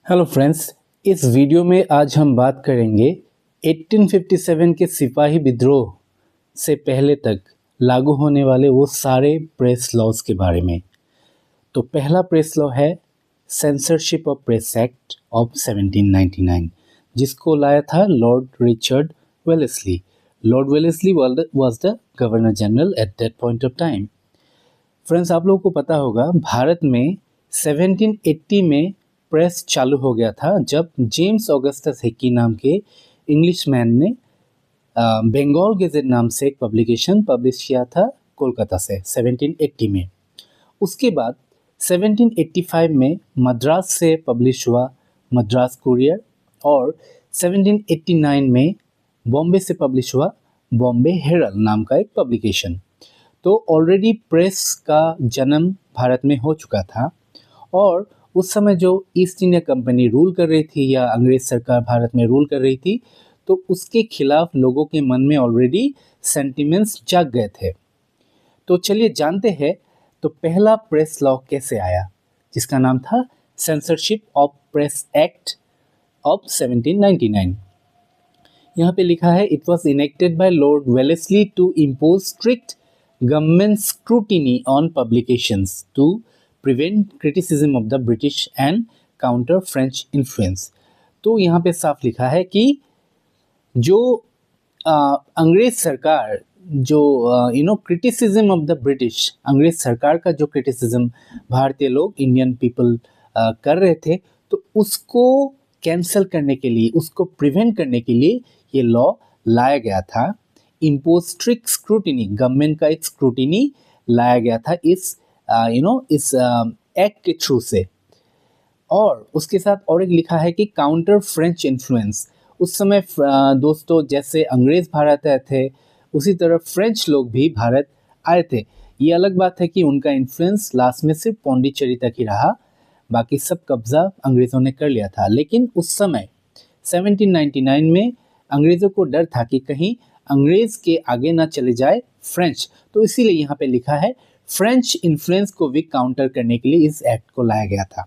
Hello friends, इस video में आज हम बात करेंगे 1857 के सिपाही विद्रोह से पहले तक लागू होने वाले वो सारे प्रेस लॉज के बारे में। तो पहला प्रेस लॉ है censorship of press act of 1799, जिसको लाया था Lord Richard Wellesley. Lord Wellesley was the governor general at that point of time. Friends, आप लोगों को पता होगा भारत में 1780 में प्रेस चालू हो गया था जब जेम्स ऑगस्टस हिकी नाम के इंग्लिशमैन ने बंगाल गेजेट नाम से एक पब्लिकेशन पब्लिश किया था कोलकाता से 1780 में। उसके बाद 1785 में मद्रास से पब्लिश हुआ मद्रास कुरियर और 1789 में बॉम्बे से पब्लिश हुआ बॉम्बे हेरल्ड नाम का एक पब्लिकेशन। तो ऑलरेडी प्रेस का जन्म भारत में हो चुका था और उस समय जो ईस्ट इंडिया कंपनी रूल कर रही थी या अंग्रेज सरकार भारत में रूल कर रही थी, तो उसके खिलाफ लोगों के मन में ऑलरेडी सेंटिमेंट्स जाग गए थे। तो चलिए जानते हैं तो पहला प्रेस लॉ कैसे आया, जिसका नाम था censorship of press act of 1799। यहाँ पे लिखा है it was enacted by Lord Wellesley to impose strict government scrutiny on publications to prevent criticism of the British and counter French influence. तो यहाँ पे साफ लिखा है कि जो अंग्रेज सरकार जो क्रिटिसिज्म ऑफ द ब्रिटिश, अंग्रेज सरकार का जो क्रिटिसिज्म भारतीय लोग, इंडियन पीपल कर रहे थे, तो उसको कैंसल करने के लिए, उसको प्रिवेंट करने के लिए ये लॉ लाया गया था। इम्पोज स्ट्रिक्ट स्क्रूटिनी, गवर्नमेंट का एक स्क्रूटिनी लाया गया था इस एक्ट के थ्रू से। और उसके साथ और एक लिखा है कि काउंटर फ्रेंच इन्फ्लुएंस। उस समय दोस्तों जैसे अंग्रेज भारत आए थे, उसी तरह फ्रेंच लोग भी भारत आए थे। ये अलग बात है कि उनका इन्फ्लुएंस लास्ट में सिर्फ पौंडीचेरी तक ही रहा, बाकी सब कब्जा अंग्रेज़ों ने कर लिया था। लेकिन उस समय 1799 में अंग्रेज़ों को डर था कि कहीं अंग्रेज़ के आगे ना चले जाए फ्रेंच, तो इसीलिए यहाँ पे लिखा है फ्रेंच इन्फ्लुएंस को भी काउंटर करने के लिए इस एक्ट को लाया गया था।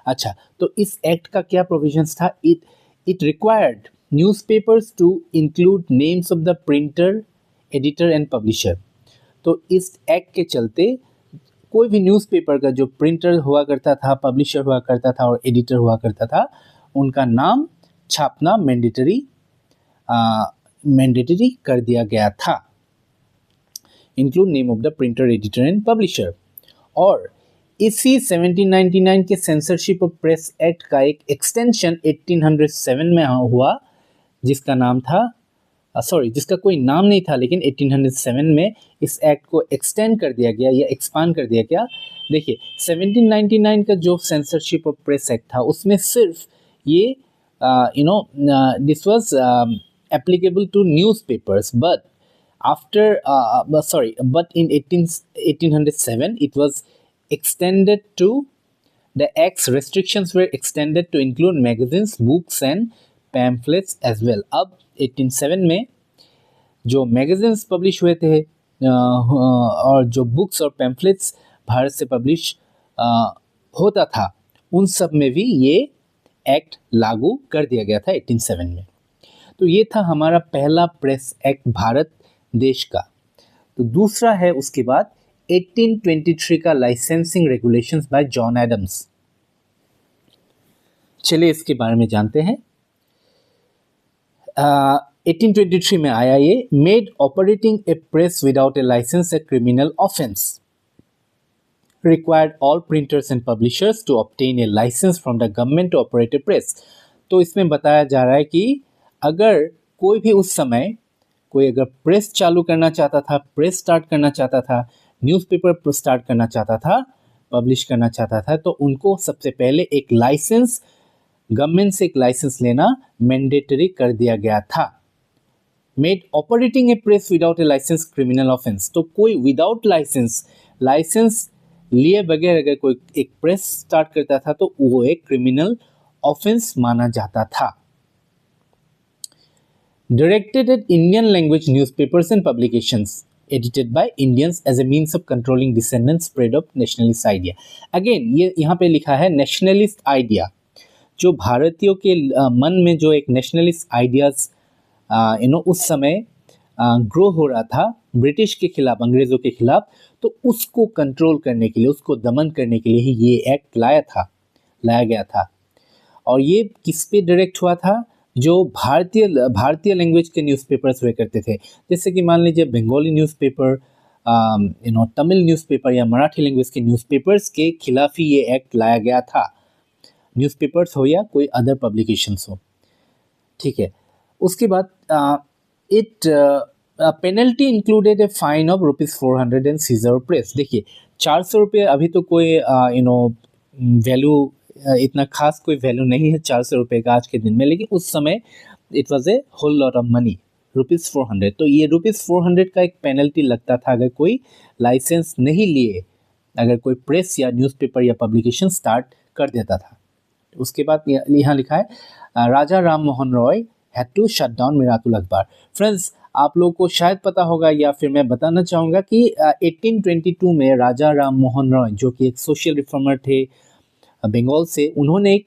अच्छा, तो इस एक्ट का क्या प्रोविजंस था? It required newspapers to include names of the printer, editor and publisher. तो इस एक्ट के चलते कोई भी न्यूज़पेपर का जो प्रिंटर हुआ करता था, पब्लिशर हुआ करता था और एडिटर हुआ करता था, उनका नाम छापना मैंडेटरी कर दिया गया था। Include name of the printer, editor and publisher. और इसी 1799 के सेंसरशिप ऑफ प्रेस एक्ट का एक एक्सटेंशन 1807 में हुआ, जिसका नाम था जिसका कोई नाम नहीं था, लेकिन 1807 में इस एक्ट को एक्सटेंड कर दिया गया या एक्सपांड कर दिया गया। देखिए 1799 का जो सेंसरशिप ऑफ प्रेस एक्ट था, उसमें सिर्फ ये this was applicable to newspapers, but in 1807 it was extended to the act's restrictions were extended to include magazines, books and pamphlets as well. अब 1807 में जो मैगजीन्स पब्लिश हुए थे और जो बुक्स और पैम्फलेट्स भारत से पब्लिश होता था, उन सब में भी ये एक्ट लागू कर दिया गया था 1807 में। तो ये था हमारा पहला प्रेस एक्ट भारत देश का। तो दूसरा है उसके बाद 1823 का licensing regulations by John Adams. चलिए इसके बारे में जानते हैं। 1823 में आया ये। Made operating a press without a licence a criminal offence, required all printers and publishers to obtain a licence from the government to operate a press. तो इसमें बताया जा रहा है कि अगर कोई भी उस समय कोई अगर प्रेस चालू करना चाहता था, प्रेस स्टार्ट करना चाहता था, न्यूज़पेपर स्टार्ट करना चाहता था, पब्लिश करना चाहता था, तो उनको सबसे पहले एक लाइसेंस, गवर्नमेंट से एक लाइसेंस लेना मैंडेटरी कर दिया गया था। Made operating a press without a licence criminal offence. तो कोई विदाउट लाइसेंस लिए बगैर अगर कोई एक प्रेस स्टार्ट करता था तो वो एक क्रिमिनल ऑफेंस माना जाता था। Directed at Indian language newspapers and publications edited by Indians as a means of controlling dissident spread of nationalist idea. Again ये यहाँ पे लिखा है nationalist idea। जो भारतीयों के मन में जो एक नेशनलिस्ट आइडियाज उस समय ग्रो हो रहा था ब्रिटिश के खिलाफ, अंग्रेज़ों के खिलाफ, तो उसको कंट्रोल करने के लिए, उसको दमन करने के लिए ही ये एक्ट लाया गया था। और ये किस पे डायरेक्ट हुआ था? जो भारतीय लैंग्वेज के न्यूज़पेपर्स हुए करते थे, जैसे कि मान लीजिए बंगाली न्यूज़पेपर, तमिल न्यूज़पेपर या मराठी लैंग्वेज के न्यूज़पेपर्स के खिलाफ ही ये एक्ट लाया गया था, न्यूज़पेपर्स हो या कोई अदर पब्लिकेशंस हो, ठीक है। उसके बाद it penalty included a fine of ₹400 and seizure press. देखिए 400 रुपये अभी तो कोई वैल्यू, इतना खास कोई वैल्यू नहीं है 400 रुपये का आज के दिन में, लेकिन उस समय it was a whole lot of money, ₹400। तो ये ₹400 का एक पेनल्टी लगता था अगर कोई लाइसेंस नहीं लिए, अगर कोई प्रेस या न्यूज़पेपर या पब्लिकेशन स्टार्ट कर देता था। उसके बाद यहाँ लिखा है Raja Ram Mohan Roy had to shut down Miratul Akhbar. Friends, आप लोगों को शायद पता होगा या फिर मैं बताना चाहूँगा कि 1822 में राजा राम मोहन रॉय, जो कि एक सोशल रिफॉर्मर थे बंगाल से, उन्होंने एक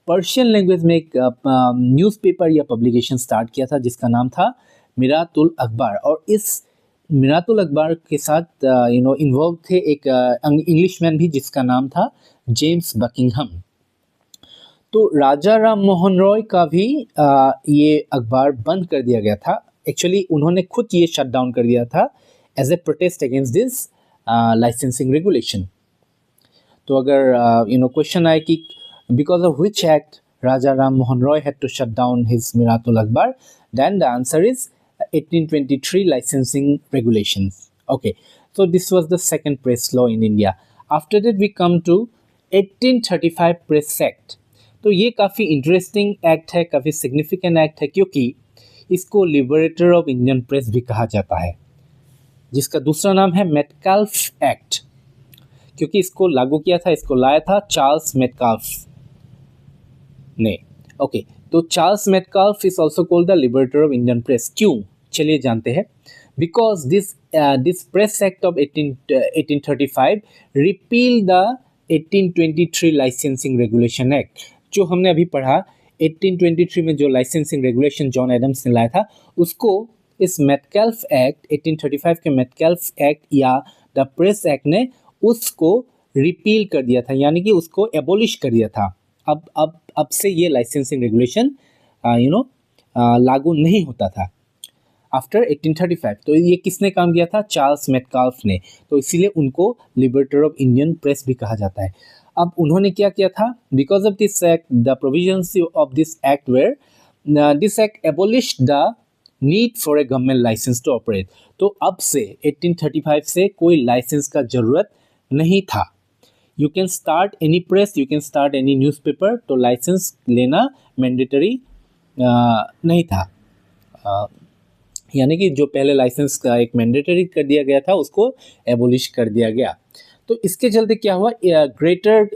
पर्शियन लैंग्वेज में एक न्यूज़पेपर या पब्लिकेशन स्टार्ट किया था जिसका नाम था मीरातुल अखबार। और इस मीरातुल अखबार के साथ इन्वॉल्व थे एक इंग्लिशमैन भी जिसका नाम था जेम्स बकिंघम। तो राजा राम मोहन रॉय का भी ये अखबार बंद कर दिया गया था। एक्चुअली उन्होंने खुद ये शट डाउन कर दिया था as a protest against this licensing regulation. तो अगर क्वेश्चन आए कि because of which act Raja Ram Mohan Roy had to shut down his Miratul Akhbar, then the answer is 1823 licensing regulations. Okay, so this was the second press law in India. After that we come to 1835 Press Act. तो ये काफ़ी interesting act है, काफ़ी significant act है, क्योंकि इसको liberator of Indian press भी कहा जाता है, जिसका दूसरा नाम है मेटकाल्फ एक्ट, क्योंकि इसको लागू किया था, इसको लाया था चार्ल्स मेटकाल्फ ने। ओके, तो Charles Metcalfe is also called the liberator of Indian press. क्यों? चलिए जानते हैं। Because this press act of 1835 repeal the 1823 licensing regulation act. जो हमने अभी पढ़ा 1823 में जो लाइसेंसिंग रेगुलेशन जॉन एडम्स ने लाया था, उसको इस मेटकाल्फ एक्ट 1835 के मेटकाल्फ एक्ट या द प्रेस एक्ट ने उसको रिपील कर दिया था, यानी कि उसको एबोलिश कर दिया था। अब से ये लाइसेंसिंग रेगुलेशन लागू नहीं होता था आफ्टर 1835। तो ये किसने काम किया था? चार्ल्स मेटकाल्फ ने। तो इसीलिए उनको लिबरेटर ऑफ इंडियन प्रेस भी कहा जाता है। अब उन्होंने क्या किया था? Because of this act, the provisions of this act were this act abolished the need for a government licence to operate. तो अब से 1835 से कोई लाइसेंस का जरूरत नहीं था। You can start any press, you can start any newspaper, तो लाइसेंस लेना मैंडेटरी नहीं था। यानी कि जो पहले लाइसेंस का एक मैंडेटरी कर दिया गया था, उसको एबोलिश कर दिया गया। तो इसके चलते क्या हुआ? It granted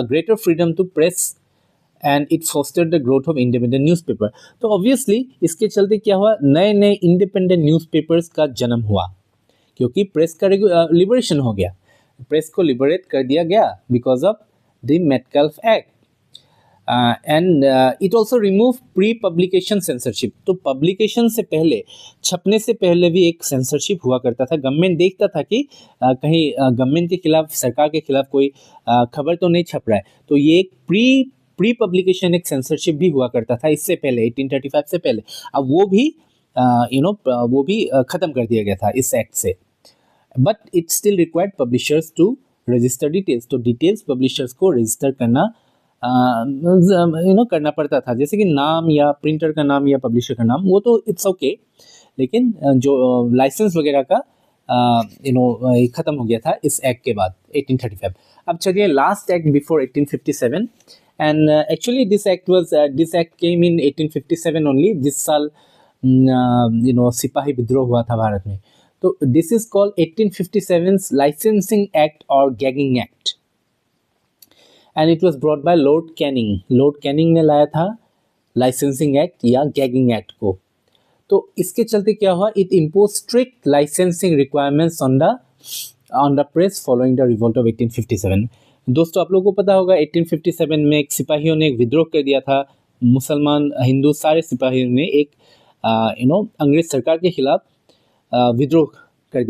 greater freedom to press and it fostered the growth of independent newspaper. तो ऑब्वियसली इसके चलते क्या हुआ? नए नए इंडिपेंडेंट न्यूज़पेपर्स का जन्म हुआ, क्योंकि प्रेस का लिबरेशन हो गया, प्रेस को लिबरेट कर दिया गया because of the Metcalfe act. And it also remove pre publication censorship. तो पब्लिकेशन से पहले, छपने से पहले भी एक सेंसरशिप हुआ करता था। गवर्नमेंट देखता था कि कहीं गवर्नमेंट के खिलाफ, सरकार के खिलाफ कोई खबर तो नहीं छप रहा है, तो ये एक प्री पब्लिकेशन एक सेंसरशिप भी हुआ करता था इससे पहले, 1835 से पहले। अब वो भी ख़त्म कर दिया गया था इस एक्ट से। But it still required publishers to register details. तो डिटेल्स पब्लिशर्स को रजिस्टर करना करना पड़ता था, जैसे कि नाम या प्रिंटर का नाम या पब्लिशर का नाम, वो तो इट्स ओके, लेकिन जो लाइसेंस वगैरह का ख़त्म हो गया था इस एक्ट के बाद 1835। अब चलिए last act before 1857, and actually this act came in 1857 only. जिस साल सिपाही विद्रोह हुआ था भारत में, तो this is called 1857 licensing act और gagging act, and it was brought by lord Canning. Lord Canning ने लाया था लाइसेंसिंग एक्ट या गैगिंग एक्ट को। तो इसके चलते क्या हुआ? It impose strict licensing requirements on the press following the revolt of 1857। दोस्तों आप लोगों को पता होगा 1857 में एक सिपाहियों ने एक विद्रोह कर दिया था। मुसलमान, हिंदू सारे सिपाहियों ने एक अंग्रेज सरकार के खिलाफ विद्रोह कर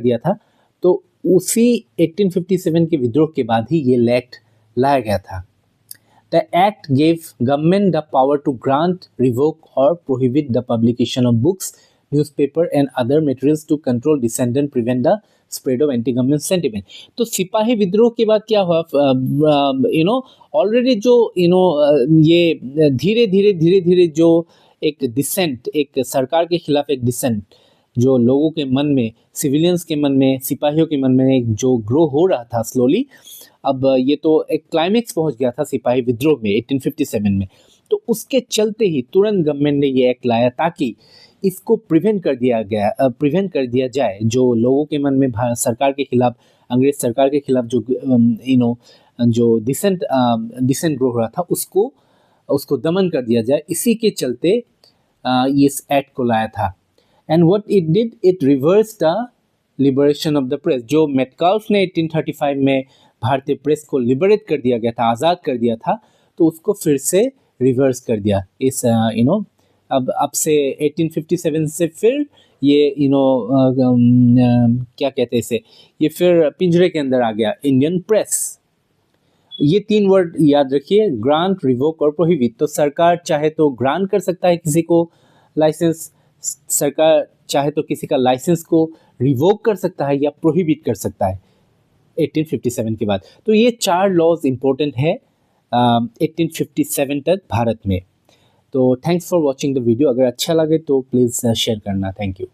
दिया था। तो उसी 1857 के विद्रोह के बाद ही ये एक्ट लाया गया था। The act gave government the power to grant, revoke or prohibit the publication of books, newspaper and other materials to control dissent and prevent the spread of anti-government sentiment. तो सिपाही विद्रोह के बाद क्या हुआ, ऑलरेडी जो ये धीरे धीरे जो एक डिसेंट, एक सरकार के खिलाफ एक डिसेंट जो लोगों के मन में, सिविलियंस के मन में, सिपाहियों के मन में एक जो ग्रो हो रहा था स्लोली, अब ये तो एक क्लाइमेक्स पहुंच गया था सिपाही विद्रोह में 1857 में। तो उसके चलते ही तुरंत गवर्नमेंट ने ये एक्ट लाया ताकि इसको प्रिवेंट कर दिया जाए। जो लोगों के मन में सरकार के खिलाफ, अंग्रेज सरकार के खिलाफ जो डिसेंट ग्रो हो रहा था उसको दमन कर दिया जाए। इसी के चलते इस एक्ट को लाया था। And what it did, it reverse the liberation of the press. जो मेटकाल्फ ने 1835 में भारतीय प्रेस को लिबरेट कर दिया गया था, आज़ाद कर दिया था, तो उसको फिर से रिवर्स कर दिया। इस अब से 1857 से फिर ये क्या कहते हैं इसे, ये फिर पिंजरे के अंदर आ गया इंडियन प्रेस। ये 3 वर्ड याद रखिए, ग्रांट, रिवोक और प्रोहिबिट। तो सरकार चाहे तो ग्रांट कर सकता है किसी को लाइसेंस, सरकार चाहे तो किसी का लाइसेंस को रिवोक कर सकता है या प्रोहिबिट कर सकता है 1857 के बाद। तो ये 4 लॉज इंपॉर्टेंट है 1857 तक भारत में। तो thanks for watching the video. अगर अच्छा लगे तो प्लीज़ शेयर करना। Thank you.